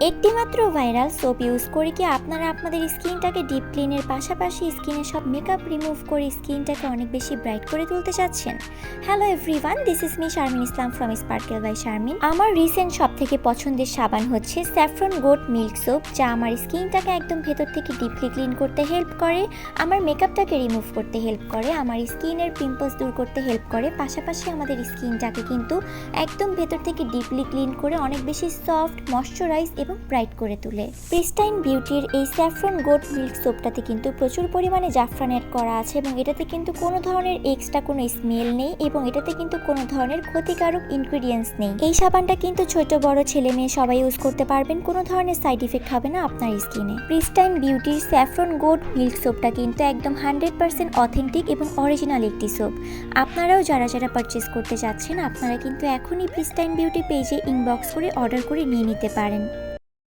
একটিমাত্র viral soap use করে কি আপনারা আপনাদের স্কিনটাকে ডিপ ক্লিনের পাশাপাশি স্কিনের সব মেকআপ রিমুভ করে স্কিনটাকে অনেক বেশি ব্রাইট করে তুলতে চাচ্ছেন? Hello everyone, this is me Sharmin Islam from Sparkle by Sharmin. আমার রিসেন্ট সব থেকে পছন্দের সাবান হচ্ছে স্যাফরন গোট মিল্ক সোপ, যা আমার স্কিনটাকে একদম ভেতর থেকে ডিপলি ক্লিন করতে হেল্প করে, আমার মেকআপটাকে রিমুভ করতে হেল্প করে, আমার স্কিনের পিম্পলস দূর করতে হেল্প করে, পাশাপাশি আমাদের স্কিনটাকে কিন্তু একদম ভেতর থেকে ডিপলি ক্লিন করে অনেক বেশি সফট, ময়শ্চারাইজ এবং ব্রাইট করে তোলে। প্রিস্টাইন বিউটির এই স্যাফরন গোট মিল্ক সোপটাতে কিন্তু প্রচুর পরিমাণে জাফরান অ্যাড করা আছে এবং এটাতে কিন্তু কোনো ধরনের এক্সট্রা কোনো স্মেল নেই এবং এটাতে কিন্তু কোনো ধরনের ক্ষতিকারক ইনগ্রিডিয়েন্টস নেই। এই সাবানটা কিন্তু ছোট বড় ছেলে মেয়ে সবাই ইউজ করতে পারবেন, কোনো ধরনের সাইড ইফেক্ট হবে না আপনার স্কিনে। প্রিস্টাইন বিউটির স্যাফরন গোট মিল্ক সোপটা কিন্তু একদম 100% অথেন্টিক এবং অরিজিনাল একটি সোপ। আপনারাও যারা যারা পারচেস করতে চাচ্ছেন, আপনারা কিন্তু এখনই প্রিস্টাইন বিউটি পেজে ইনবক্স করে অর্ডার করে নিয়ে নিতে পারেন।